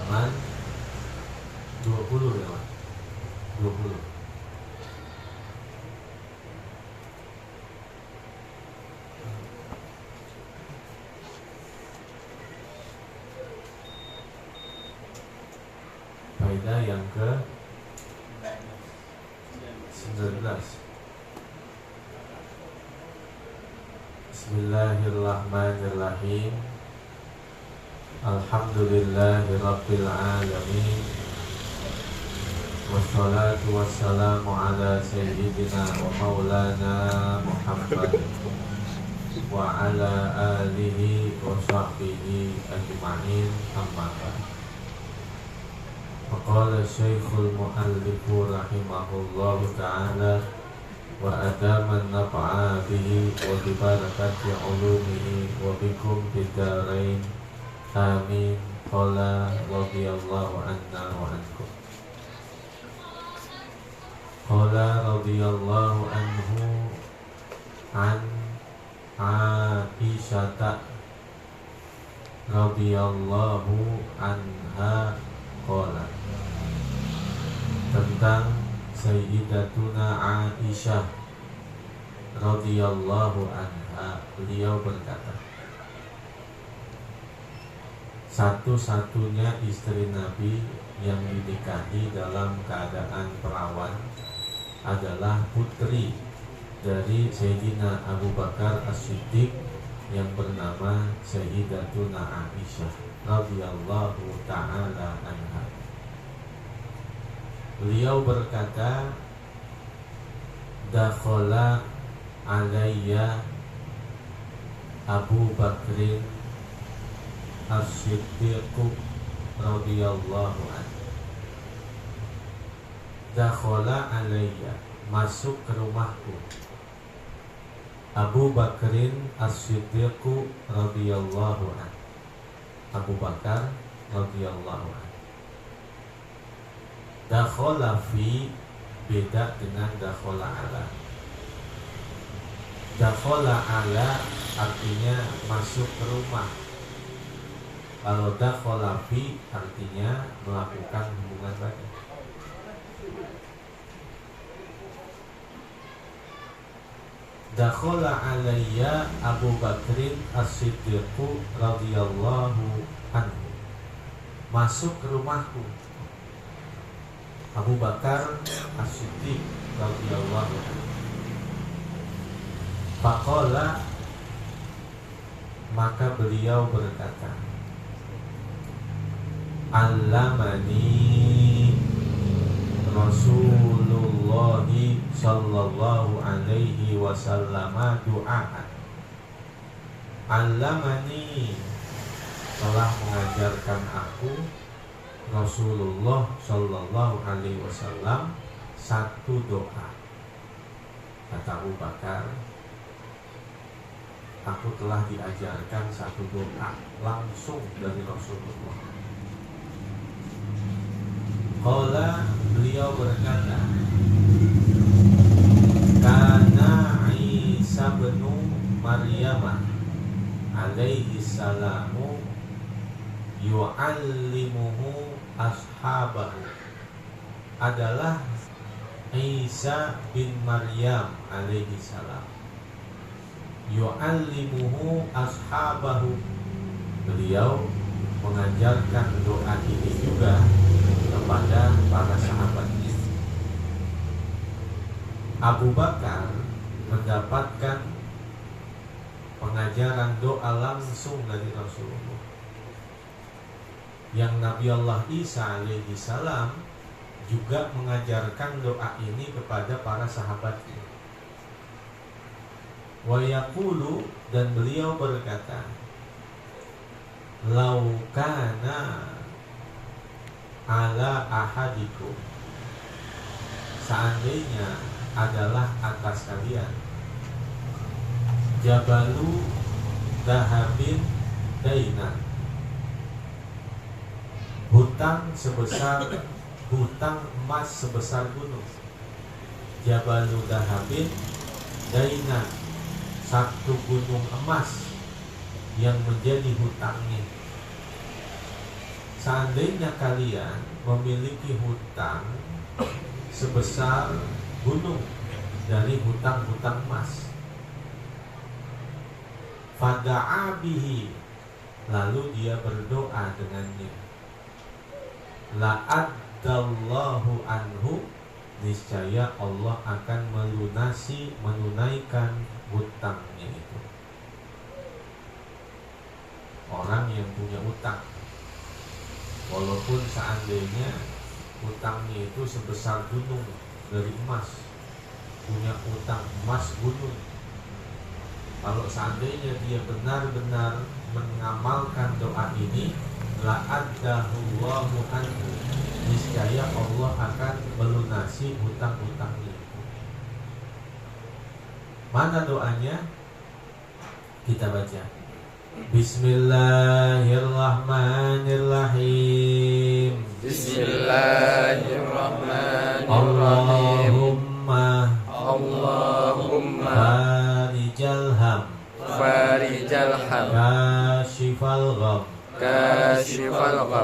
halaman 20 ya Mas? 20. Faedah yang ke 19. Bismillahirrahmanirrahim. Alhamdulillahirabbil alamin. Wassalatu wassalamu ala sayyidina wa maulana Muhammad wa ala alihi wa sahbihi ajma'in, amma ba'd. Faqala Syekhul Mu'allifu rahimahullahu ta'ala wa adaman naf'a bihi wa bibarakati ulumihi wa bikum bidarain, amin. Qala radiyallahu anna wa ankum. Qala radiyallahu anhu an Aisyata radiyallahu anha qala, tentang Sayyidatuna Aisyah radhiyallahu anha, beliau berkata, satu-satunya istri Nabi yang dinikahi dalam keadaan perawan adalah putri dari Sayyidina Abu Bakar As-Siddiq yang bernama Sayyidatuna Aisyah radhiyallahu ta'ala anha. Beliau berkata, dakhala alayya Abu Bakrin As-Siddiq radhiyallahu anhu. Dakhala alayya, masuk ke rumahku, Abu Bakrin As-Siddiq radhiyallahu anhu. Abu Bakar radhiyallahu anhu. Dakhala fi beda dengan dakhala ala. Dakhala ala artinya masuk ke rumah. Kalau dakhala fi artinya melakukan hubungan badan. Dakhala alayya Abu Bakrin As-Siddiq radhiyallahu anhu. Masuk ke rumahku Abu Bakar As-Siddiq radhiyallahu anhu. Faqala, maka beliau berkata, allamani Rasulullah sallallahu alaihi wasallam du'aan. Allamani, telah mengajarkan aku Rasulullah sallallahu alaihi wasallam satu doa. Kata Abu Bakar, aku telah diajarkan satu doa langsung dari Rasulullah. Qala, beliau berkata, kana Isa bin Maryam alaihi salamu yu'allimuhu ashabahu. Adalah Isa bin Maryam alaihi salam, yu'allimuhu ashabahu, beliau mengajarkan doa ini juga kepada para sahabatnya. Abu Bakar mendapatkan pengajaran doa langsung dari Rasulullah. Yang Nabi Allah Isa alaihi salam juga mengajarkan doa ini kepada para sahabatnya. Wa yaqulu, dan beliau berkata, lau kana ala ahadikum, seandainya adalah atas kalian jabalu dahabin dainan, hutang emas sebesar gunung. Jabalu dahabin dainan, satu gunung emas yang menjadi hutangnya. seandainya kalian memiliki hutang sebesar gunung dari hutang-hutang emas, fada'a bihi, lalu dia berdoa dengannya, la'addallahu anhu, niscaya Allah akan menunaikan hutangnya itu. Orang yang punya utang, walaupun seandainya utangnya itu sebesar gunung dari emas, punya utang emas gunung, kalau seandainya dia benar-benar mengamalkan doa ini, la'addahullahu anhu, niscaya Allah akan melunasi hutang-hutangnya. Mana doanya? Kita baca. Bismillahirrahmanirrahim. Bismillahirrahmanirrahim. Allahumma farijal ham, kashifal gham,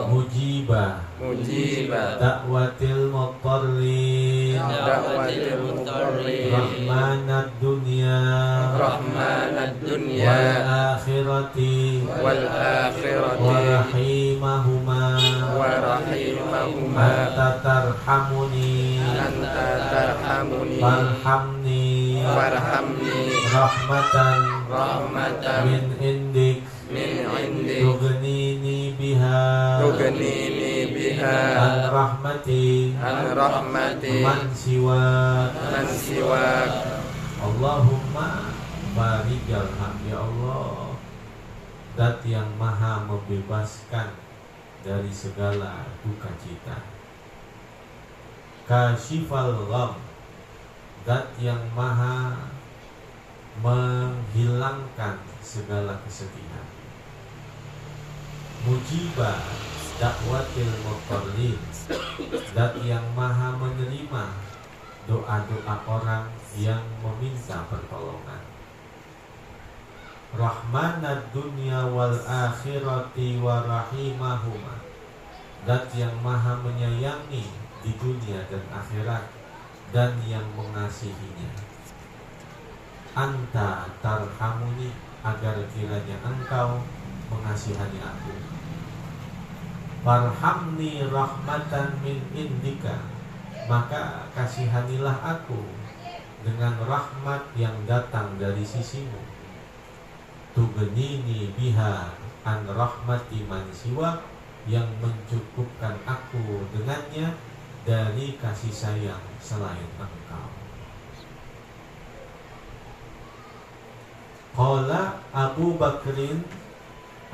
mujibah da'watil mutarrin, rahmanad dunya wal akhirati wa rahimahuma anta tarhamuni farhamni rahmatan min indik tughnini biha an rahmati man siwak. Allahumma barijal ham, ya Allah, zat yang maha membebaskan dari segala duka cita. Kashifal gham, zat yang maha menghilangkan segala kesedihan. Mujibah dakwatil mutarrin, zat yang maha menerima doa-doa orang yang meminta pertolongan. Rahmanad dunya wal akhirati wa rahimahuma, zat yang maha menyayangi di dunia dan akhirat dan yang mengasihinya. Anta tarhamuni, agar kiranya engkau mengasihani aku. Farhamni rahmatan min indika, maka kasihanilah aku dengan rahmat yang datang dari sisimu. Tughnini biha an rahmati man siwak, yang mencukupkan aku dengannya dari kasih sayang selain engkau. Qala Abu Bakrin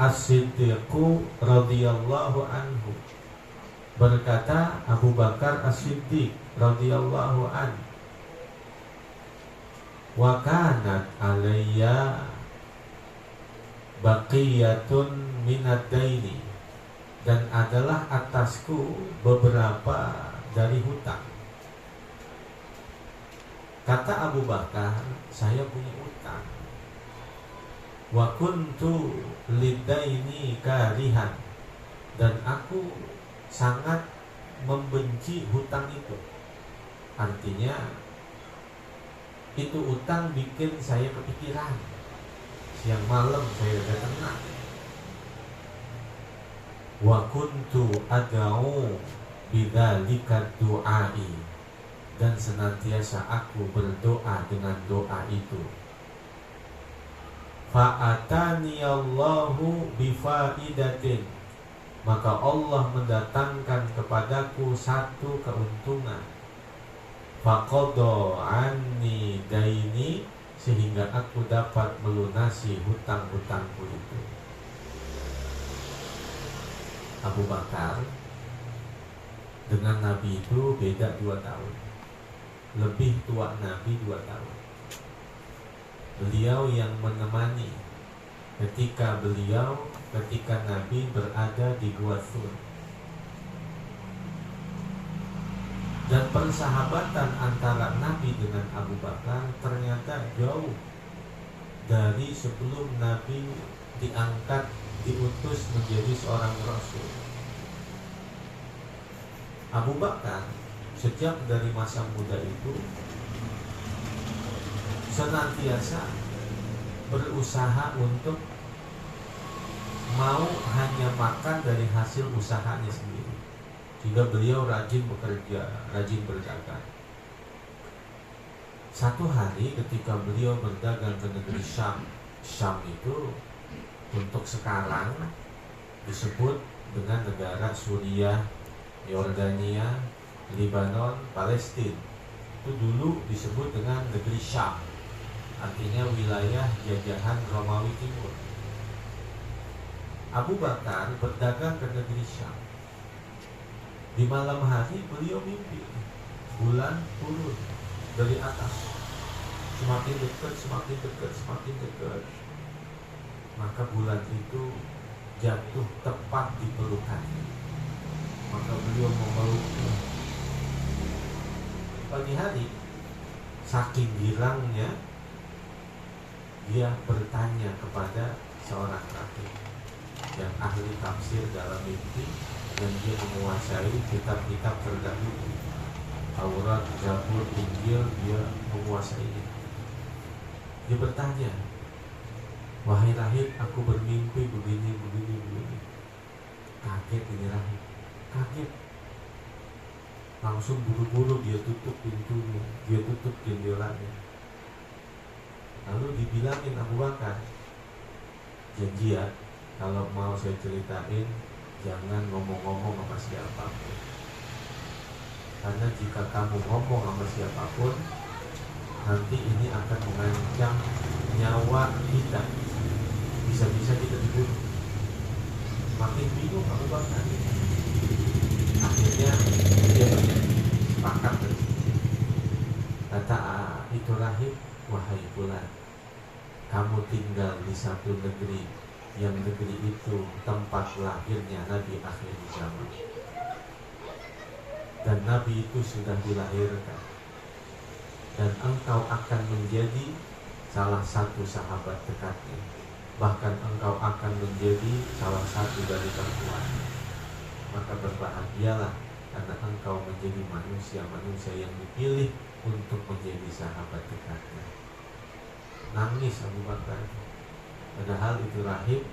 As-Siddiqu radhiyallahu anhu, berkata Abu Bakar As-Siddiq radhiyallahu anhu, wa kanat alayya baqiyatun minad daini, dan adalah atasku beberapa dari hutang. Kata Abu Bakar, saya punya utang. Wa kuntu lidaini karihan, dan aku sangat membenci hutang itu. Artinya itu utang bikin saya kepikiran, siang malam saya udah tenang. Wa kuntu ad'u bidzalika du'ai, dan senantiasa aku berdoa dengan doa itu. Fa'atani Allahu bifaidatin, maka Allah mendatangkan kepadaku satu keuntungan. Faqadha anni daini, sehingga aku dapat melunasi hutang-hutangku itu. Abu Bakar dengan Nabi itu beda 2 tahun, lebih tua Nabi 2 tahun. Beliau yang menemani ketika Nabi berada di Gua Thur. Dan persahabatan antara Nabi dengan Abu Bakar ternyata jauh dari sebelum Nabi diangkat, diutus menjadi seorang Rasul. Abu Bakar sejak dari masa muda itu senantiasa berusaha untuk mau hanya makan dari hasil usahanya sendiri, sehingga beliau rajin bekerja, rajin berdagang. Satu hari ketika beliau berdagang ke negeri Syam, Syam itu untuk sekarang disebut dengan negara Suriah, Yordania, Lebanon, Palestina. Itu dulu disebut dengan negeri Syam, artinya wilayah jajahan Romawi Timur. Abu Bakar berdagang ke negeri Syam. Di malam hari beliau mimpi bulan turun dari atas, semakin dekat, semakin dekat, semakin dekat. Maka bulan itu jatuh tepat di pelukannya. Maka beliau memeluknya. Pagi hari, saking girangnya, dia bertanya kepada seorang rahib yang ahli tafsir dalam mimpi, dan dia menguasai kitab-kitab terdahulu, Taurat, Zabur, Injil, dia menguasainya. Dia bertanya, "Wahai rahib, aku bermimpi begini. Kaget ini rahib, kaget. Langsung buru-buru dia tutup pintunya, dia tutup jendelanya. Lalu dibilangin Abu Bakar, "Janji ya, kalau mau saya ceritain, jangan ngomong-ngomong sama siapapun. Karena jika kamu ngomong sama siapapun, nanti ini akan mengancam nyawa kita. Bisa-bisa kita dibunuh." Makin bingung Abu Bakar. Akhirnya dia sepakat. Kata itu rahib, "Wahai fulan, kamu tinggal di satu negeri, yang negeri itu tempat lahirnya Nabi akhir zaman. Dan Nabi itu sudah dilahirkan. Dan engkau akan menjadi salah satu sahabat dekatnya. Bahkan engkau akan menjadi salah satu dari terkuatnya. Maka berbahagialah, karena engkau menjadi manusia-manusia yang dipilih untuk menjadi sahabat dekatnya." Nangis Abu Bakar. Padahal itu rahib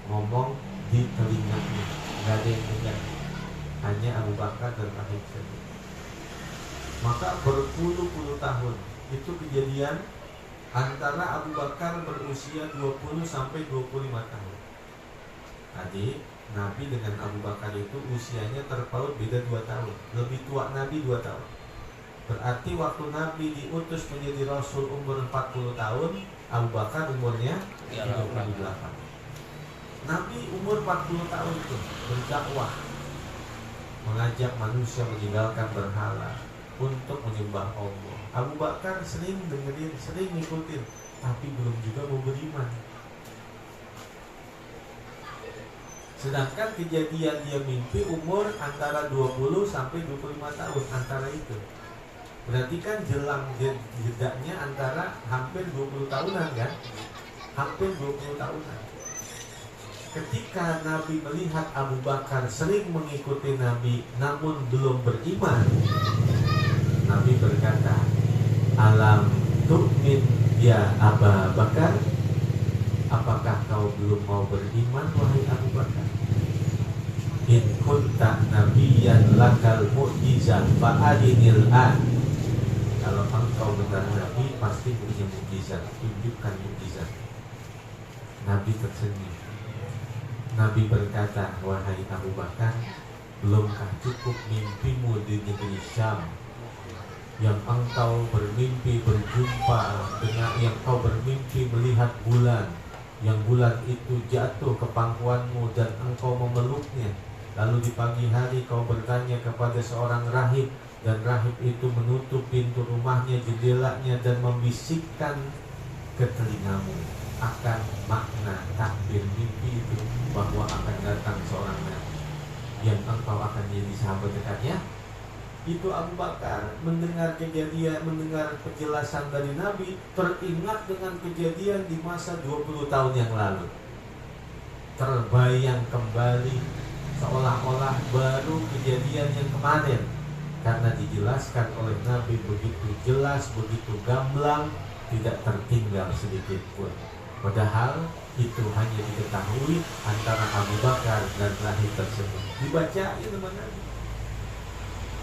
ngomong di telinganya, nggak ada yang dengar, hanya Abu Bakar dan rahib saja. Maka berpuluh-puluh tahun itu kejadian antara Abu Bakar berusia 20 sampai 25 tahun. Tadi Nabi dengan Abu Bakar itu usianya terpaut beda 2 tahun. Lebih tua Nabi 2 tahun. Berarti waktu Nabi diutus menjadi Rasul umur 40 tahun, Abu Bakar umurnya 38. Nabi umur 40 tahun itu berdakwah, mengajak manusia meninggalkan berhala untuk menyembah Allah. Abu Bakar sering dengerin, sering ngikutin, tapi belum juga mau beriman. Sedangkan kejadian dia mimpi umur antara 20 sampai 25 tahun, antara itu. Berarti kan jelang jedanya antara hampir 20 tahunan kan? Hampir 20 tahunan. Ketika Nabi melihat Abu Bakar sering mengikuti Nabi namun belum beriman, Nabi berkata, "Alam tu'min ya Abu Bakar? Apakah kau belum mau beriman, wahai Abu Bakar? In kunta nabiyyan lakal mu'jizah fa'adinil an." Kalau engkau benar Nabi, pasti punya mukjizat, tunjukkan mukjizat. Nabi tersenyum. Nabi berkata, "Wahai Abu Bakar, belumkah cukup mimpimu di negeri Syam, yang engkau bermimpi berjumpa dengan, yang kau bermimpi melihat bulan, yang bulan itu jatuh ke pangkuanmu dan engkau memeluknya. Lalu di pagi hari kau bertanya kepada seorang rahib, dan rahib itu menutup pintu rumahnya, jendelanya, dan membisikkan ke telingamu akan makna takbir mimpi itu, bahwa akan datang seorang nabi yang engkau akan jadi sahabat dekatnya." Itu Abu Bakar mendengar kejadian, mendengar penjelasan dari Nabi, teringat dengan kejadian di masa 20 tahun yang lalu. Terbayang kembali seolah-olah baru kejadian yang kemarin, karena dijelaskan oleh Nabi begitu jelas, begitu gamblang, tidak tertinggal sedikit pun. Padahal itu hanya diketahui antara Abu Bakar dan rahib tersebut. Dibacain sama Nabi.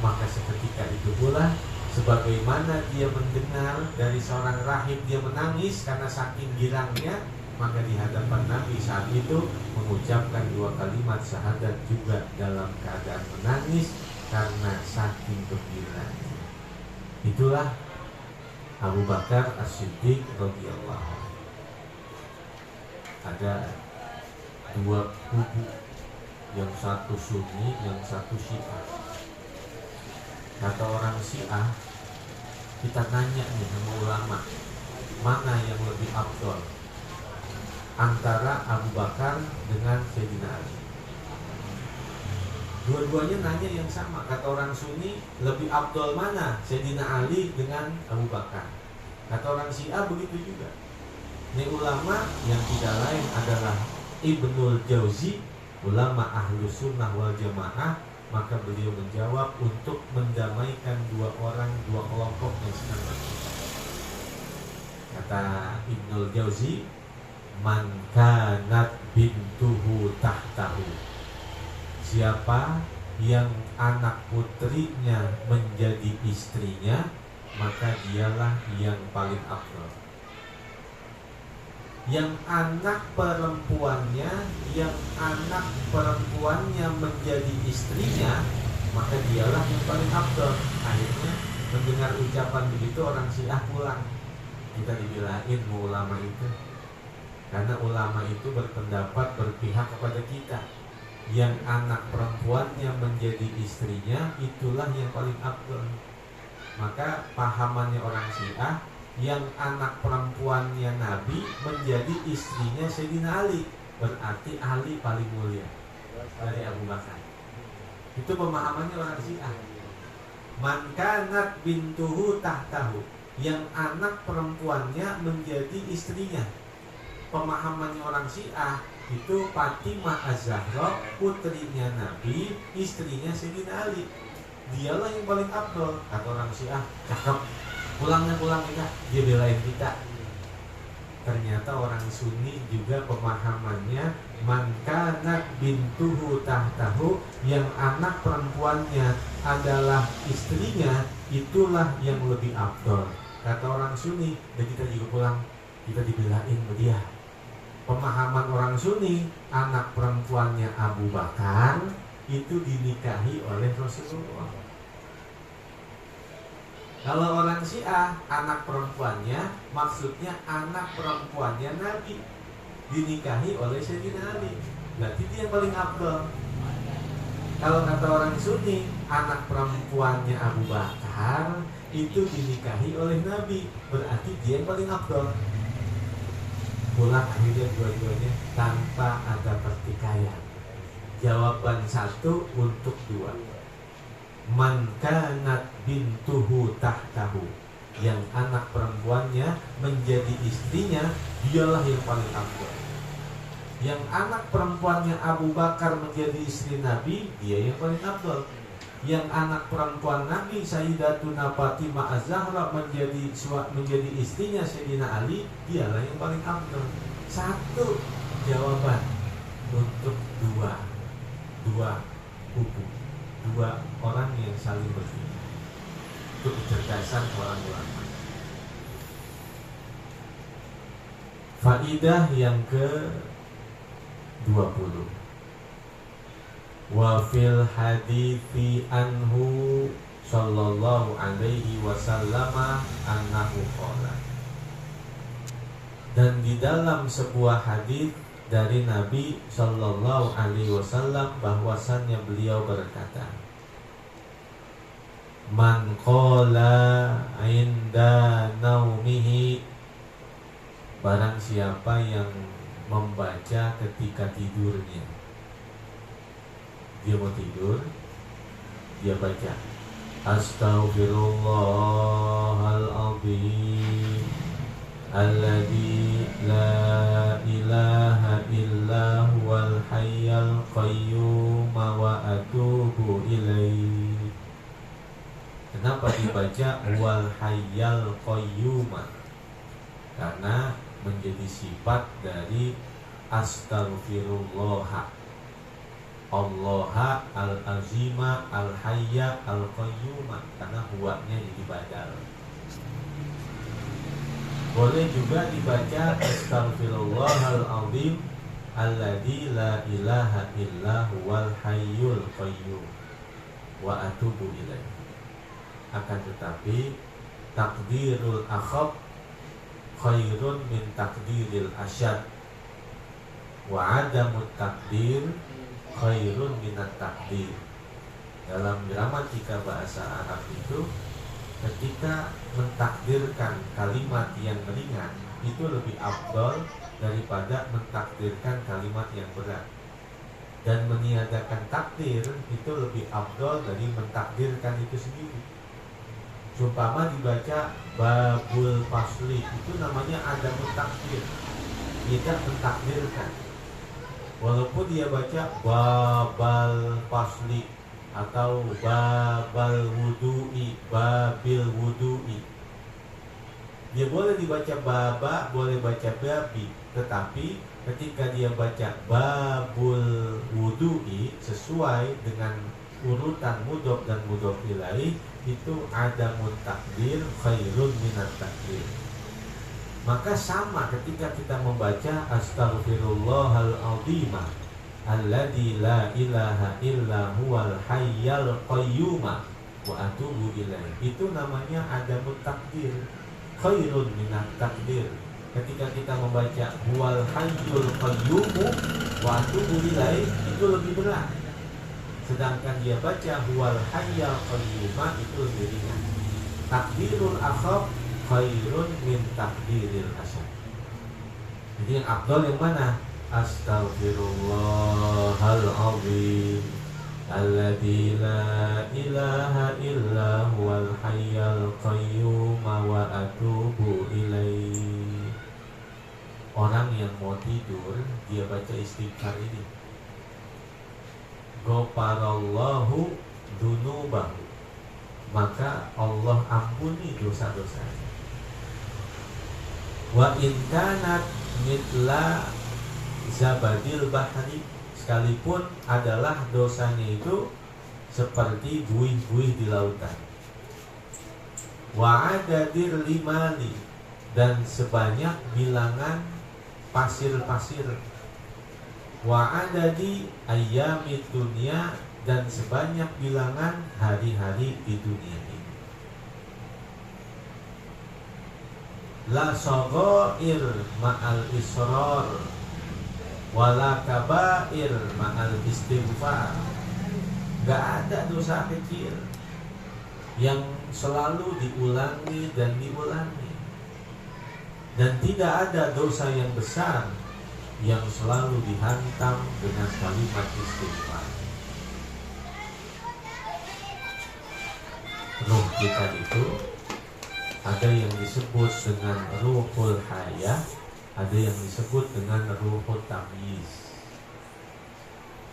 Maka seketika itu pula, sebagaimana dia mendengar dari seorang rahib dia menangis karena saking girangnya, maka di hadapan Nabi saat itu mengucapkan 2 kalimat syahadat juga dalam keadaan menangis karena saking gembiranya. Itulah Abu Bakar As-Siddiq radhiyallahu anhu. Ada 2 kubu, yang satu Sunni, yang satu Syiah. Kata orang Syiah, kita nanya nih sama ulama, mana yang lebih afdol antara Abu Bakar dengan Sayyidina Ali? Dua-duanya nanya yang sama. Kata orang Sunni, lebih afdol mana Sayyidina Ali dengan Abu Bakar? Kata orang Syiah begitu juga. Ini ulama yang tidak lain adalah Ibnul Jauzi, ulama Ahlus Sunnah wal Jamaah. Maka beliau menjawab untuk mendamaikan 2 orang, 2 kelompok yang sedang berpisah. Kata Ibnul Jauzi, man kanat bintuhu tahtahu, siapa yang anak putrinya menjadi istrinya, maka dialah yang paling afdal. Yang anak perempuannya menjadi istrinya, maka dialah yang paling afdal. Akhirnya mendengar ucapan begitu orang Syiah pulang. Kita dibilangin ulama itu, karena ulama itu berpendapat berpihak kepada kita. Yang anak perempuannya menjadi istrinya, itulah yang paling afdal. Maka pahamannya orang Syiah, yang anak perempuannya Nabi menjadi istrinya Sayyidina Ali, berarti Ali paling mulia dari Abu Bakar. Itu pemahamannya orang Syiah. Man kanat bintuhu tahtahu, yang anak perempuannya menjadi istrinya. Pemahamannya orang Syiah itu Fatimah Az-Zahra, putrinya Nabi, istrinya Sayyidina Ali. Dialah yang paling afdal. Kata orang Syiah, cakep, pulang kita, dia belain kita. Ternyata orang Sunni juga pemahamannya man kanat bintuhu tahtahu, yang anak perempuannya adalah istrinya, itulah yang lebih afdal. Kata orang Sunni, dan kita juga pulang, kita dibelain sama dia. Pemahaman orang Sunni, anak perempuannya Abu Bakar itu dinikahi oleh Rasulullah. Kalau orang Syiah, anak perempuannya maksudnya anak perempuannya Nabi, dinikahi oleh Sayyidina Ali, berarti dia yang paling afdal. Kalau kata orang Sunni, anak perempuannya Abu Bakar itu dinikahi oleh Nabi, berarti dia yang paling afdal. Pulang akhirnya dua-duanya tanpa ada pertikaian. Jawaban 1 untuk 2. Man kanat bintuhu tahtahu, yang anak perempuannya menjadi istrinya, dialah yang paling afdal. Yang anak perempuannya Abu Bakar menjadi istri Nabi, dia yang paling afdal. Yang anak perempuan Nabi Sayyidatuna Fatimah Az-Zahra menjadi istrinya Sayyidina Ali, dialah yang paling afdal. 1 jawaban untuk 2 kubu, 2 orang yang saling berbeda. Itu kecerdasan orang ulama. Faidah yang ke-20. Wa fil hadithi anhu sallallahu alaihi wasallam annahu qala. Dan di dalam sebuah hadis dari Nabi sallallahu alaihi wasallam bahwasannya beliau berkata, man qala inda naumihi, barang siapa yang membaca ketika tidurnya. Dia mau tidur, dia baca Astaghfirullahaladzim alladzi la ilaha illa huwal hayyul qayyum wa atubu ilaih. Kenapa dibaca wal hayyal qayyuma? Karena menjadi sifat dari astaghfirullah, Allah al-azima al-hayya al-qayyuma, karena huwanya jadi badal. Boleh juga dibaca astaghfirullahal azim alladzi la ilaha illa huwal hayyul qayyum wa atubu ilaih. Akan tetapi takdirul akhab khairun min takdiril asyad wa adamut takdir khairun minat takdir. Dalam gramatika bahasa Arab itu, ketika mentakdirkan kalimat yang ringan itu lebih afdal daripada mentakdirkan kalimat yang berat, dan meniadakan takdir itu lebih afdal dari mentakdirkan itu sendiri. Sumpama dibaca babul fasli, itu namanya ada mentakdir, tidak mentakdirkan. Walaupun dia baca babal fasli atau babal wudu'i, babil wudu'i, dia boleh dibaca baba, boleh baca babi. Tetapi ketika dia baca babul wudu'i sesuai dengan urutan mudhof dan mudhof ilaih, itu ada takdir khairun minat takdir. Maka sama ketika kita membaca astaghfirullahal azim alladzi la ilaha illa huwal hayyal qayyum wa atubu ilaih, itu namanya ada takdir khairun minat takdir. Ketika kita membaca huwal hayyul qayyum wa atubu ilaih, itu lebih berat. Sedangkan dia baca huwal hayyal qayyum itu lebih ringan. Takdirul akhab khairun min takdiril asyad. Jadi yang afdal yang mana? Astaghfirullahal azim alladzi la ilaha illa huwal hayyal qayyum wa atubu ilaih. Orang yang mau tidur, dia baca istighfar ini, ghafarallahu dzunubahu, maka Allah ampuni dosa-dosanya. Wa in kanat mitla zabadil bahri, sekalipun adalah dosanya itu seperti buih-buih di lautan. Wa adadir limali, dan sebanyak bilangan pasir-pasir. Wa adadi ayyamid dunia, dan sebanyak bilangan hari-hari di dunia ini. La saghair ma'al israr wala kabair ma'al istighfar. Gak ada dosa kecil yang selalu diulangi dan diulangi, dan tidak ada dosa yang besar yang selalu dihantam dengan kalimat istighfar. Ruh kita itu ada yang disebut dengan ruhul hayah, ada yang disebut dengan ruhul tamyiz.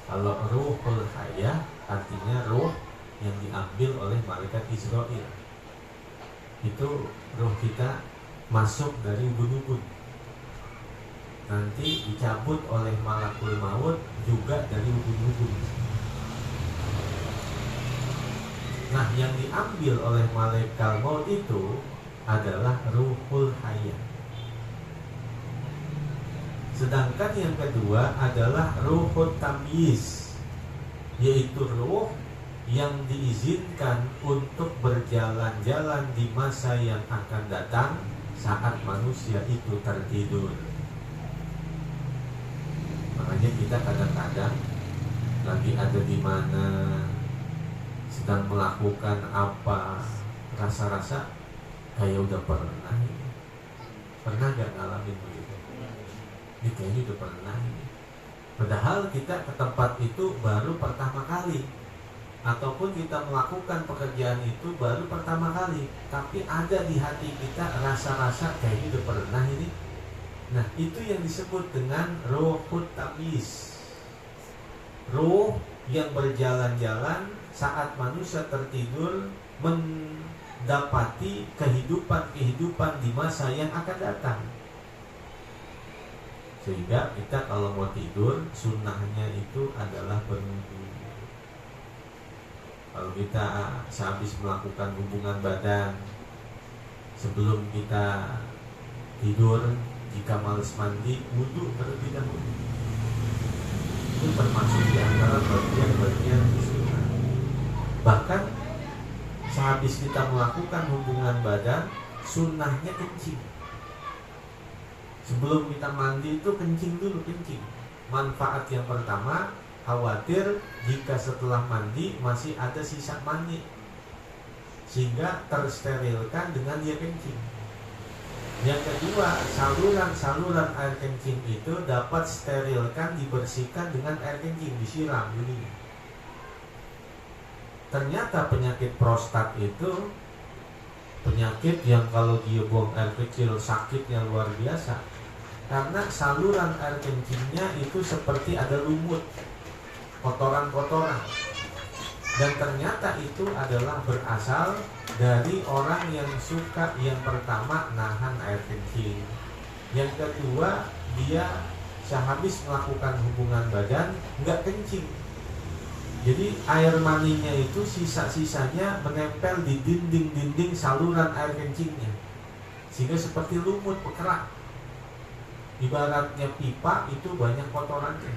Kalau ruhul hayah artinya ruh yang diambil oleh malaikat Israel. Itu ruh kita masuk dari ubun-ubun, nanti dicabut oleh malakul maut juga dari ubun-ubun. Nah, yang diambil oleh malaikat maut itu adalah ruhul hayah. Sedangkan yang kedua adalah ruhul tamyiz, yaitu ruh yang diizinkan untuk berjalan-jalan di masa yang akan datang saat manusia itu tertidur. Makanya kita kadang-kadang lagi ada di mana, sedang melakukan apa, rasa-rasa kayak udah pernah. Pernah gak ngalamin begitu? Ini kayaknya udah pernah ini. Padahal kita ke tempat itu baru pertama kali, ataupun kita melakukan pekerjaan itu baru pertama kali, tapi ada di hati kita rasa-rasa kayaknya udah pernah ini. Nah, itu yang disebut dengan ruhul tamyiz. Ruh yang berjalan-jalan saat manusia tertidur mendapati kehidupan-kehidupan di masa yang akan datang. Sehingga kita kalau mau tidur, sunnahnya itu adalah berwudu. Kalau kita sehabis melakukan hubungan badan, sebelum kita tidur, jika malas mandi, wudu terlebih dahulu. Itu termasuk di antara bagian-bagian sunnah. Bahkan sehabis kita melakukan hubungan badan, sunnahnya kencing. Sebelum kita mandi itu kencing dulu, kencing. Manfaat yang pertama, khawatir jika setelah mandi masih ada sisa mani, sehingga tersterilkan dengan dia kencing. Yang kedua, saluran-saluran air kencing itu dapat sterilkan, dibersihkan dengan air kencing, disiram dulu. Ternyata penyakit prostat itu penyakit yang kalau dia buang air kecil sakitnya luar biasa. Karena saluran air kencingnya itu seperti ada lumut, kotoran-kotoran. Dan ternyata itu adalah berasal dari orang yang suka, yang pertama nahan air kencing, yang kedua dia sehabis melakukan hubungan badan nggak kencing. Jadi air maninya itu sisa-sisanya menempel di dinding-dinding saluran air kencingnya, sehingga seperti lumut berkerak. Ibaratnya pipa itu banyak kotorannya.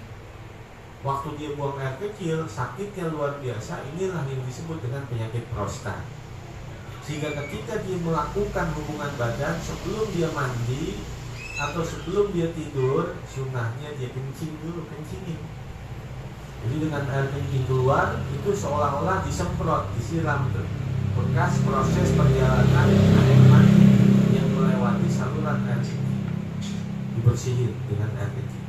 Waktu dia buang air kecil, sakitnya luar biasa. Inilah yang disebut dengan penyakit prostat. Sehingga ketika dia melakukan hubungan badan, sebelum dia mandi atau sebelum dia tidur, sunnahnya dia kencing dulu, kencingin. Jadi dengan air kencing keluar, itu seolah-olah disemprot, disiram tuh bekas proses perjalanan air mani yang melewati saluran air kencing, dibersihin dengan air kencing.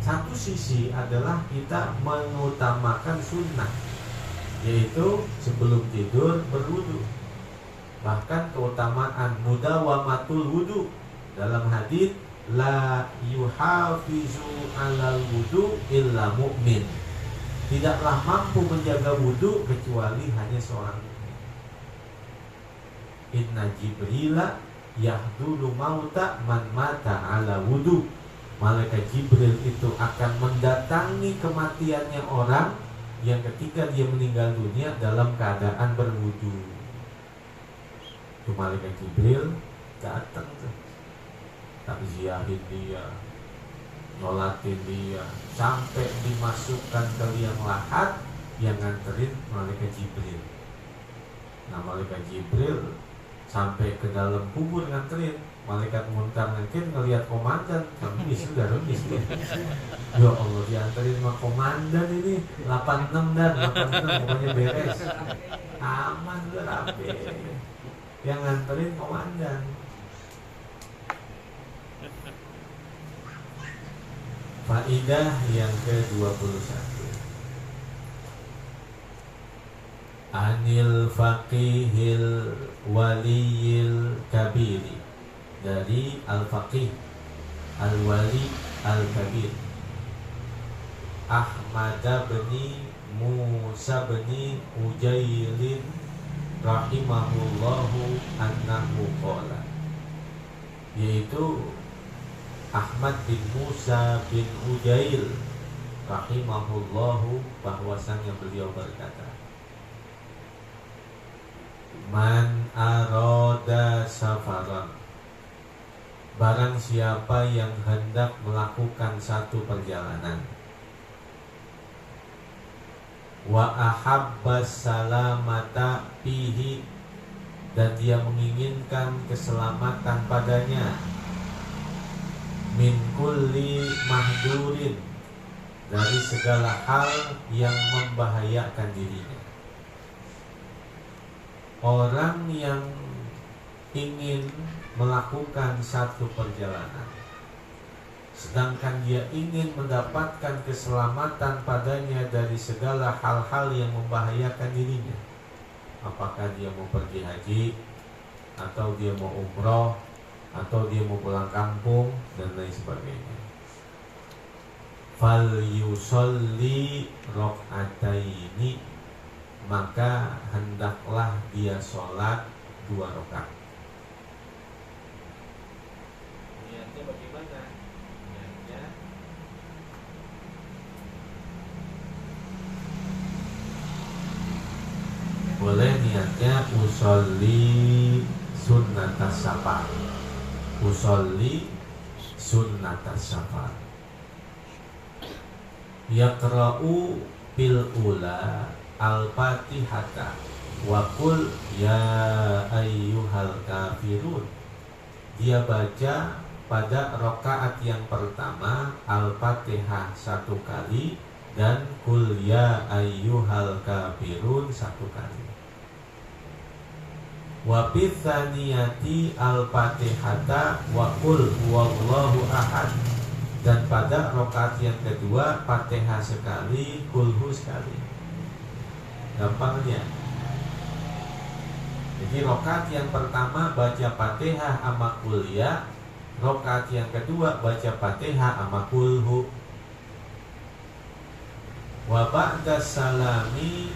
Satu sisi adalah kita mengutamakan sunnah, yaitu sebelum tidur berwudu. Bahkan keutamaan mudawamatul wudu dalam hadis, la yuhafizu alal wudu illa mu'min. Tidaklah mampu menjaga wudu kecuali hanya seorang mukmin. Inna Jibrila yahdulu mauta man mata ala wudu. Malaikat Jibril itu akan mendatangi kematiannya orang yang ketika dia meninggal dunia dalam keadaan berwudu. Itu malaikat Jibril datang tuh, takziahin dia, nolatin dia, sampai dimasukkan ke liang lahat, yang nganterin malaikat Jibril. Nah, malaikat Jibril sampai ke dalam kubur nganterin. Malaikat munkar nakir ngelihat komandan, remis sudah remis dia. Ya Allah, dianterin sama komandan ini 86 dan 86 pokoknya beres, aman udah rapi. Yang nganterin komandan. Faidah yang ke-21. Anil faqihil waliyil kabiri, dari al-faqih al-wali al-kabir Ahmad bin Musa bin Ujailin rahimahullahu annahu qala, yaitu Ahmad bin Musa bin Ujail rahimahullahu, bahwasanya beliau berkata, man arada safaran, barang siapa yang hendak melakukan satu perjalanan, wa ahabba salamata fihi, dan dia menginginkan keselamatan padanya, min kulli mahdurin, dari segala hal yang membahayakan dirinya. Orang yang ingin melakukan satu perjalanan, sedangkan dia ingin mendapatkan keselamatan padanya dari segala hal-hal yang membahayakan dirinya, apakah dia mau pergi haji, atau dia mau umroh, atau dia mau pulang kampung, dan lain sebagainya. fal yusolli rok'ataini, maka hendaklah dia sholat 2 rakaat. Niatnya bagaimana? Niatnya boleh niatnya usolli sunnatas safar, usolli sunnatas safar. Yaqra'u fil ula al-fatihata wa qul ya ayyuhal kafirun. Dia baca pada rakaat yang pertama al-fatihah 1 kali dan qul ya ayyuhal kafirun 1 kali. Wa pitsaniyati al-fatihata wa qul huwallahu ahad, dan pada rakaat yang kedua Fatihah sekali, kulhu sekali. Gampangnya. Jadi rakaat yang pertama baca Fatihah sama kuliah, rakaat yang kedua baca Fatihah sama kulhu. Wa ba'da salami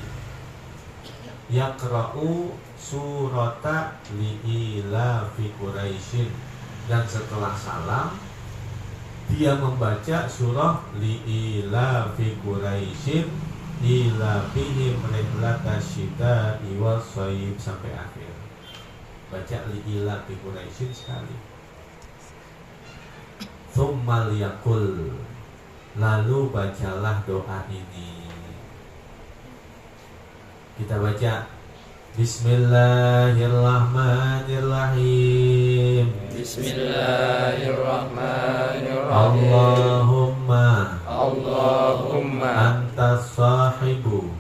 yaqra'u surata li'ila fi Quraisyin, dan setelah salam dia membaca surah li'ila fi Quraisyin ila fihim rihlatasyita'i was-shayb sampai akhir. Baca li'ila fi Quraisyin sekali. Tsumma liyaqul, lalu bacalah doa ini. Kita baca Bismillahirrahmanirrahim. Bismillahirrahmanirrahim. Allahumma antas sahibu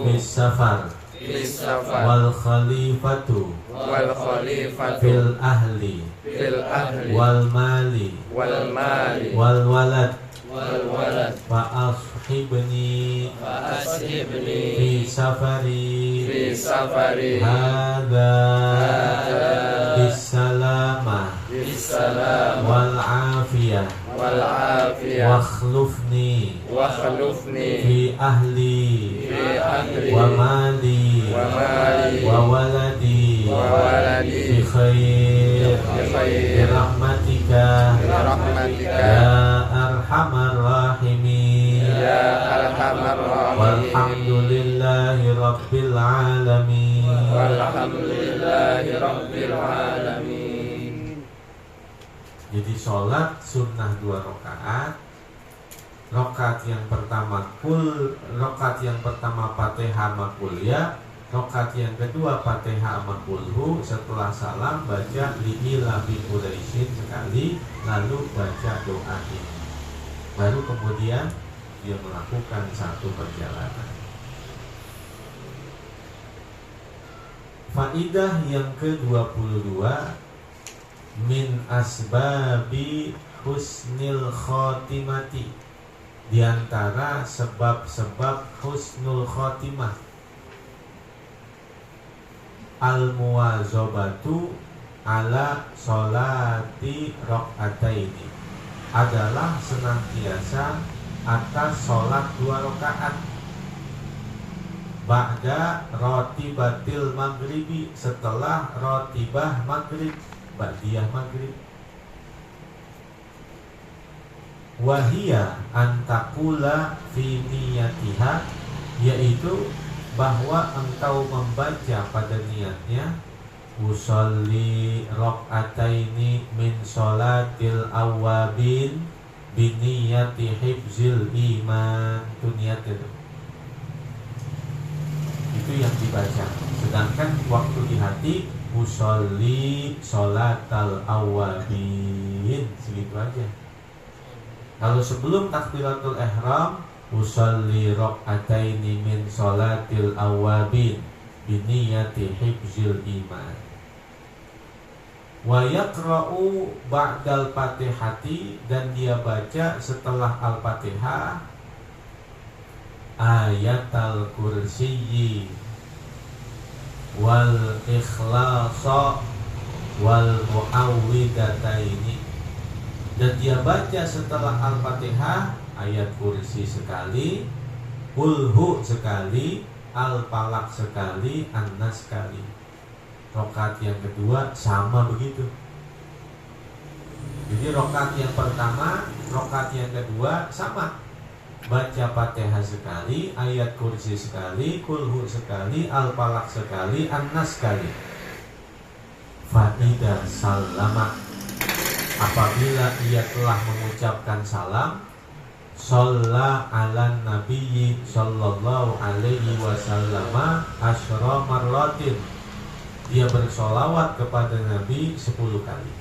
fis safar wal khalifatu fil ahli wal mali wal walad fa ashibni fi safari hadza bisalama wal afiyah wa khlufni fi ahli wa mali wa waladi bi khair bi rahmatika ya arhamar rahimin. Walhamdulillahi rabbil alamin. Jadi sholat sunnah 2 rakaat. Rakaat yang pertama rakaat yang pertama Fatihah sama kuliah, rakaat yang kedua Fatihah sama kulhu. Setelah salam baca li'ila fi Quraisyin sekali, lalu baca doa ini. Baru kemudian dia melakukan 1 perjalanan. Faidah yang ke-22, min asbabi husnil khotimati, di antara sebab-sebab husnul khotimah, al-muwazabatu ala sholati rakaataini, adalah senantiasa atas sholat 2 rakaat ba'da rotibatil maghribi, setelah rotibah maghrib, ba'diyah maghrib. Wahia antakula fi niyatiha, yaitu bahwa engkau membaca pada niatnya usolli rakaataini min sholatil awwabin biniyati hifzil iman. Itu niat itu yang dibaca. Sedangkan waktu di hati usolli sholatal awwabin, segitu aja. Kalau sebelum takbiratul ihram usolli rakaataini min sholatil awwabin biniyati hifzil iman. Wa yaqra'u ba'dal fatihati, dan dia baca setelah al-fatihah ayatal kursiyyi wal ikhlasa wal muawwidataini, Dan dia baca setelah Al-Fatihah ayat kursi sekali, Qul-hu sekali, Al-Falaq sekali, An-Nas sekali. Rakaat yang kedua sama begitu. Jadi rakaat yang pertama, rakaat yang kedua sama. Baca Fatihah sekali, ayat kursi sekali, Qul-hu sekali, Al-Falaq sekali, An-Nas sekali. Fa'idha salama, apabila ia telah mengucapkan salam, shalla ala nabiyyi sallallahu alaihi wasallam asyra marratin, dia bersolawat kepada Nabi 10 kali.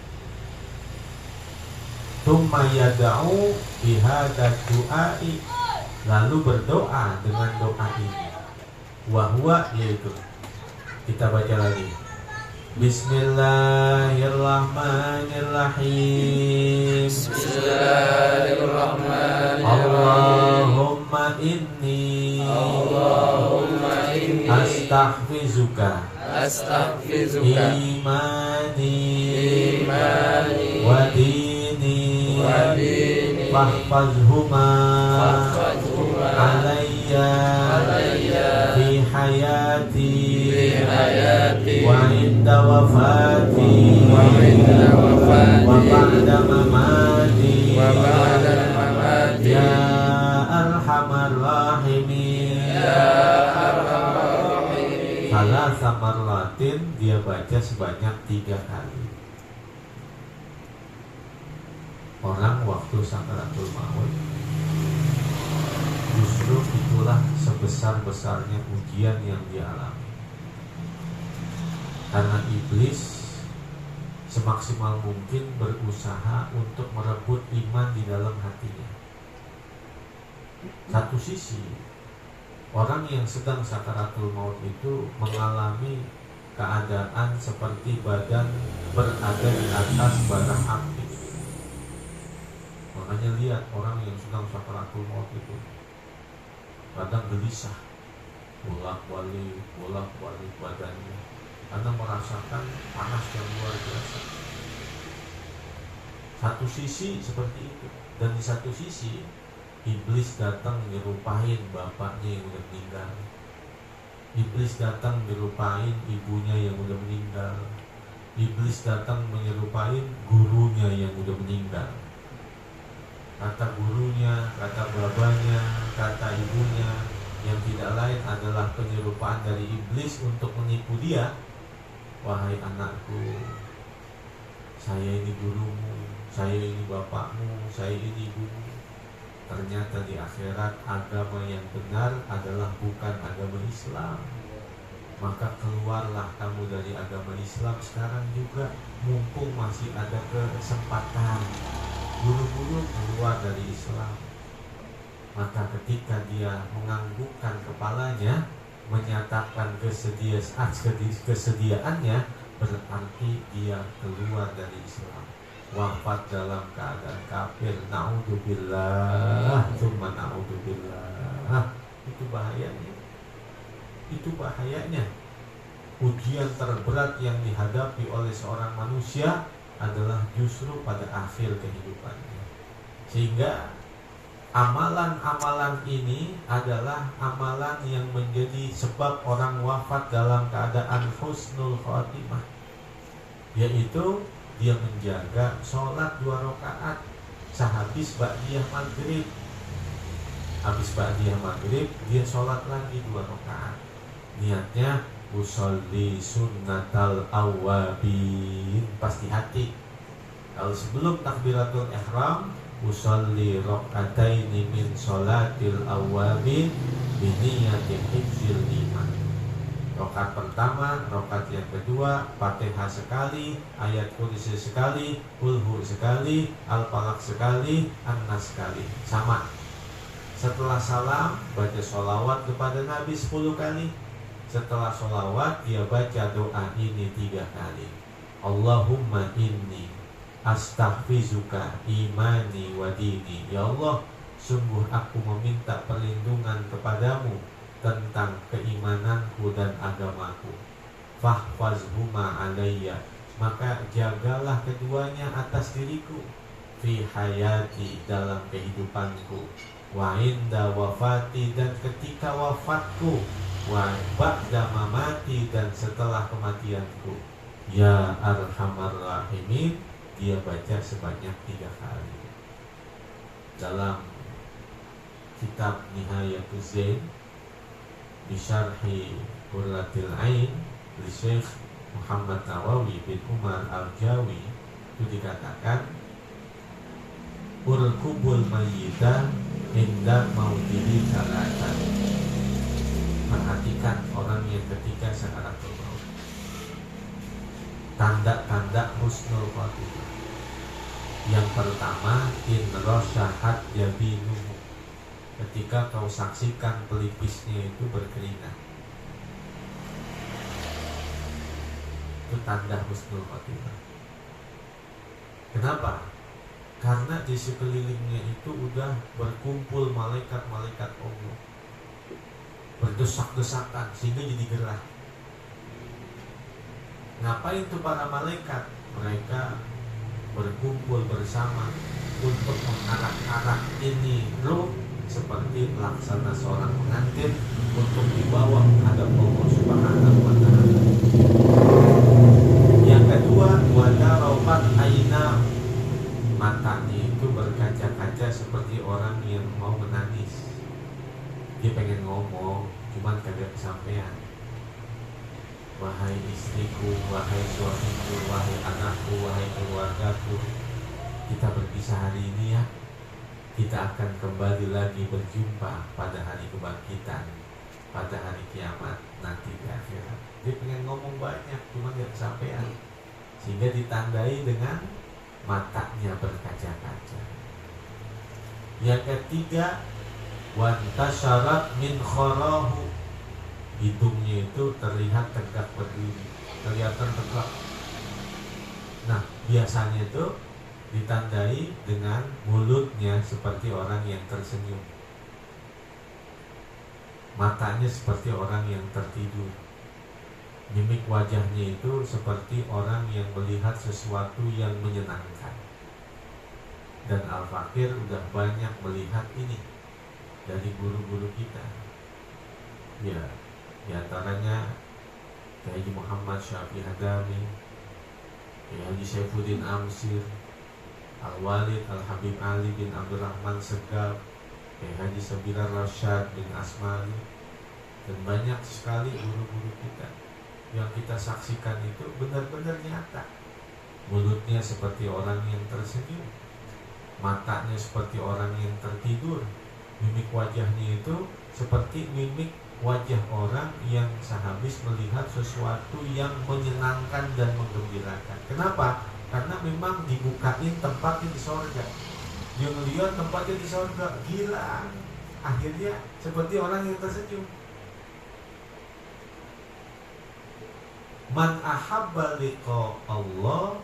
Tsumma yad'u bihadza du'ai, lalu berdoa dengan doa ini. Wa huwa, yaitu kita baca lagi. Bismillahirrahmanirrahim. Bismillahirrahmanirrahim. Allahumma inni astaghfiruka imani wa dini fahfazhuma alayya fi hayati wa inda wafati wa ba'da mamati ya arhamar rahimin. Salasa marratin, dia baca sebanyak 3 kali. Orang waktu sakaratul maut, justru itulah sebesar-besarnya ujian yang dia alami. Karena iblis semaksimal mungkin berusaha untuk merebut iman di dalam hatinya. Satu sisi, orang yang sedang sakaratul maut itu mengalami keadaan seperti badan berada di atas bara api. Makanya lihat orang yang sedang sakaratul maut itu kadang gelisah, bolak-balik badannya, karena merasakan panas yang luar biasa. Satu sisi seperti itu, dan di satu sisi iblis datang nyerupain bapaknya yang udah meninggal. Iblis datang nyerupain ibunya yang udah meninggal. Iblis datang menyerupain gurunya yang udah meninggal. Kata gurunya, kata babanya, kata ibunya, yang tidak lain adalah penyerupaan dari iblis untuk menipu dia. Wahai anakku, saya ini gurumu, saya ini bapakmu, saya ini ibumu. Ternyata di akhirat agama yang benar adalah bukan agama Islam. Maka keluarlah kamu dari agama Islam sekarang juga, mumpung masih ada kesempatan. Buru-buru keluar dari Islam. Maka ketika dia menganggukkan kepalanya, menyatakan kesediaannya, berarti dia keluar dari Islam. Wafat dalam keadaan kafir, naudzubillah, cuma naudzubillah. Itu bahayanya. Itu bahayanya. Ujian terberat yang dihadapi oleh seorang manusia adalah justru pada akhir kehidupannya. Sehingga amalan-amalan ini adalah amalan yang menjadi sebab orang wafat dalam keadaan husnul khotimah, yaitu dia menjaga sholat 2 rakaat sehabis ba'diyah maghrib. Habis ba'diyah maghrib dia sholat lagi 2 rakaat. Niatnya usolli sunnatal awabin, pasti hati. Kalau sebelum takbiratul ihram, usolli raka'ataini min sholatil awabin biniyati hifzil iman. Rakaat pertama, rakaat yang kedua, Fatihah sekali, ayat kursi sekali, Qul-hu sekali, Al-Falaq sekali, An-Nas sekali. Sama. Setelah salam, baca sholawat kepada Nabi 10 kali. Setelah sholawat, dia baca doa ini 3 kali. Allahumma inni astaghfiruka imani wa dini. Ya Allah, sungguh aku meminta perlindungan kepadamu tentang keimananku dan agamaku. Fahfazhuma alayya, maka jagalah keduanya atas diriku. fi hayati, dalam kehidupanku, wa inda wafati, dan ketika wafatku, wa ba'da mamati, dan setelah kematianku. Ya Arhamar Rahimin, dia baca sebanyak 3 kali. Dalam kitab Nihayatul Zain Bisyarhi Qurratil Ain li Syekh Muhammad Nawawi bin Umar Al-Jawi, itu dikatakan urkubul mayyita inda mautihi salatan. Perhatikan orang yang ketika sakaratul maut, tanda-tanda husnul khotimah. Yang pertama, in rosyahat yabinuhu, ketika kau saksikan pelipisnya itu berkeringat, itu tanda husnul khotimah. Kenapa? Karena di sekelilingnya itu udah berkumpul malaikat-malaikat Allah, berdesak-desakan sehingga jadi gerah. Ngapain tuh para malaikat? Mereka berkumpul bersama untuk mengarak-arak ini ruh seperti laksana seorang pengantin untuk dibawa menghadap Allah Subhanahu wa ta'ala. Yang kedua, wadarofat aina, matanya itu berkaca-kaca seperti orang yang mau menangis. Dia pengen ngomong, cuman kagak kesampaian. Wahai istriku, wahai suamiku, wahai anakku, wahai keluargaku, kita berpisah hari ini ya. Kita akan kembali lagi berjumpa pada hari kebangkitan, pada hari kiamat nanti di akhirat. Dia pengen ngomong banyak, cuma gak kesampaian, sehingga ditandai dengan matanya berkaca-kaca. Yang ketiga, wantasyarat min kharahu, hidungnya itu terlihat tegak berdiri, kelihatan tegak. Nah, biasanya itu ditandai dengan mulutnya seperti orang yang tersenyum, matanya seperti orang yang tertidur, mimik wajahnya itu seperti orang yang melihat sesuatu yang menyenangkan. Dan Al-Fakir udah banyak melihat ini dari guru-guru kita. Ya, diantaranya Kiai Haji Muhammad Syafi'i Hadami, Kiai Haji Saifuddin Amsir, Al-Walid Al-Habib Ali bin Abdurrahman Segaf, Kiai Haji Sabirar Rasyad bin Asmali, dan banyak sekali guru-guru kita yang kita saksikan itu benar-benar nyata. Mulutnya seperti orang yang tersenyum, matanya seperti orang yang tertidur, mimik wajahnya itu seperti mimik wajah orang yang sehabis melihat sesuatu yang menyenangkan dan menggembirakan. Kenapa? Karena memang dibukain tempatnya di sorga. Dia melihat tempatnya di sorga, gila. Akhirnya seperti orang yang tersenyum. Man ahabba liqa Allah,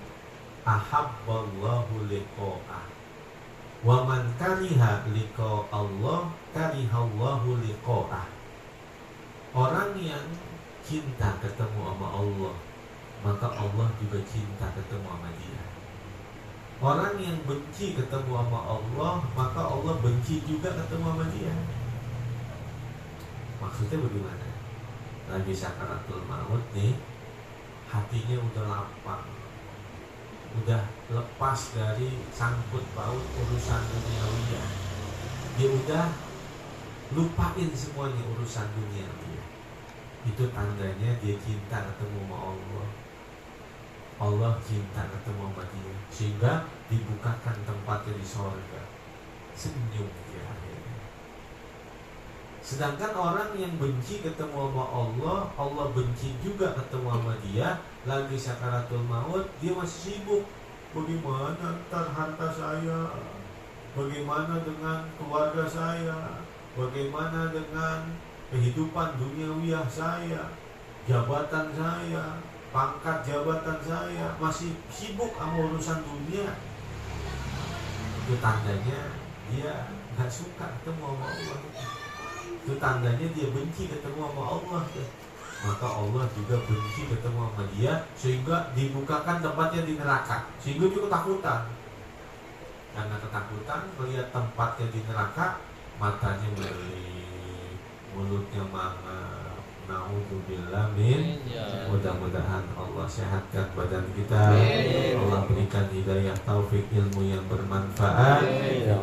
ahabballahu liqa'ah. Wa man kariha liqa Allah, karihallahu liqa'ah. Orang yang cinta ketemu sama Allah, maka Allah juga cinta ketemu sama dia. Orang yang benci ketemu sama Allah, maka Allah benci juga ketemu sama dia. Maksudnya bagaimana? Lagi sakaratul maut nih, hatinya udah lapang, udah lepas dari sangkut paut urusan duniawiya. Dia udah lupain semuanya urusan dunia dia. Itu tandanya dia cinta ketemu sama Allah. Allah cinta ketemu sama dia, sehingga dibukakan tempatnya di sorga. Senyum dia akhirnya. Sedangkan orang yang benci ketemu sama Allah, Allah benci juga ketemu sama dia. Lagi sakaratul maut, dia masih sibuk. Bagaimana ntar harta saya? Bagaimana dengan keluarga saya? Bagaimana dengan kehidupan duniawiyah saya, jabatan saya, pangkat jabatan saya? Masih sibuk sama urusan dunia. Itu tandanya dia gak suka ketemu sama Allah. Itu tandanya dia benci ketemu sama Allah. Maka Allah juga benci ketemu sama dia, sehingga dibukakan tempatnya di neraka, sehingga dia ketakutan. karena ketakutan melihat tempatnya di neraka, matanya melirik, mulutnya mangap. Na'udzubillah min. Mudah-mudahan Allah sehatkan badan kita, Allah berikan hidayah taufik ilmu yang bermanfaat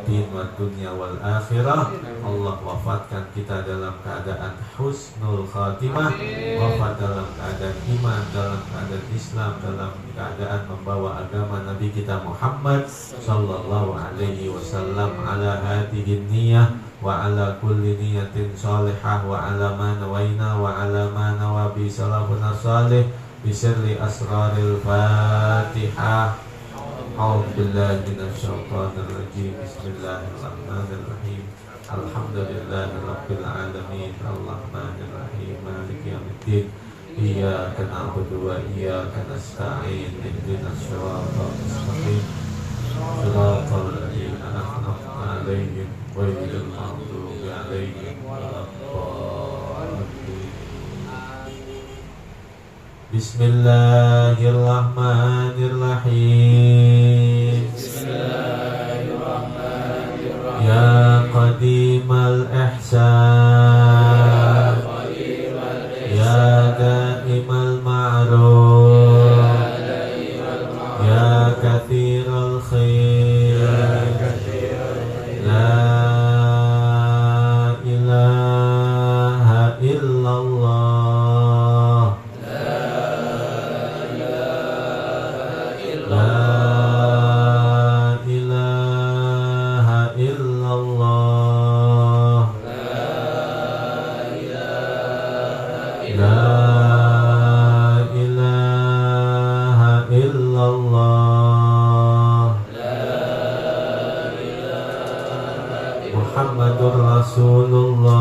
din wa dunya wal akhirah. Allah wafatkan kita dalam keadaan husnul khatimah, wafat dalam keadaan iman, dalam keadaan Islam, dalam keadaan membawa agama Nabi kita Muhammad sallallahu alaihi wasallam, ala hadihi niyah wa ala kulli niyatin salihah wa ala ma nawaina wa ala ma nawabi salafuna salih bi sirri asraril Fatihah. A'udzu billahi minasyaitonir rajim. Bismillahirrahmanirrahim. Alhamdulillahi rabbil alamin. Arrahmanir rahim. Maliki yaumiddin. Iyyaka na'budu wa iyyaka nasta'in. Ihdinas siratal mustaqim. Siratal ladzina an'amta 'alaihim ghairil maghdubi 'alaihim waladdallin. Bismillahirrahmanirrahim. Bismillahirrahmanirrahim. Ya qadimal ihsan, ya daimal ma'ruf, ya kathiral khair, la ilaha illallah, la ilaha illallah, la ilaha illallah, Muhammadur Rasulullah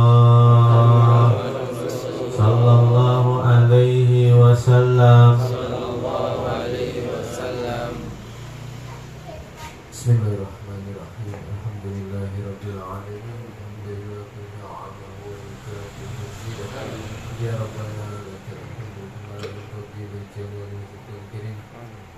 sallallahu alaihi wasallam. Bismillahirrahmanirrahim. Alhamdulillahirabbil alamin. Alhamdulillahi ni'amahu wa ikramih. Ya rabbana lakal hamdu kama yanbaghi li jalali wajhikal karim.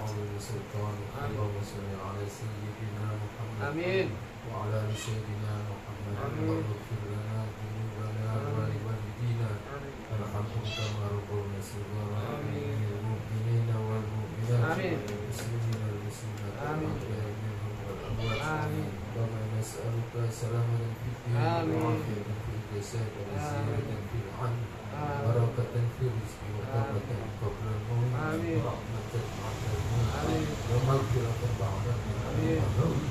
Amin sultan. Allahumma shalli ala sayyidina Muhammad. Amin. Wa ala ali sayyidina Muhammad. Allahumma ighfir lana dhunubana wa li walidina. Warhamhum kama rabbawna shighara. Amin. Mu'minina wal mu'minat. Amin. Muslimina wal muslimat. Amin. آمين. اللهم نسألك سلامة في الدين وعافية في الجسد وزيادة في العلم وبركة في الرزق وتوبة قبل الموت ورحمة بعد الموت ومغفرة بعد الموت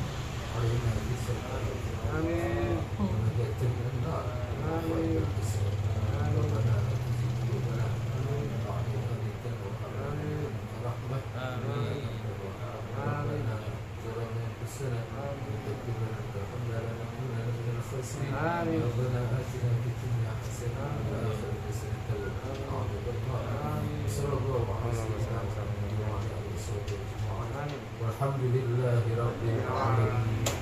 علينا بسلام ونجاة من النار وخير الحساب. ربنا لا تزغ قلوبنا بعد إذ هديتنا وهب لنا رحمة إنك أنت الوهاب. ربنا ظلمنا أنفسنا وتغفر لنا وترحمنا لنكونن من الخاسرين. ربنا آتنا في الدنيا حسنة وفي الآخرة حسنة وقنا عذاب النار. صلى الله على سيدنا محمد وعلى آله وصحبه أجمعين والحمد لله رب العالمين.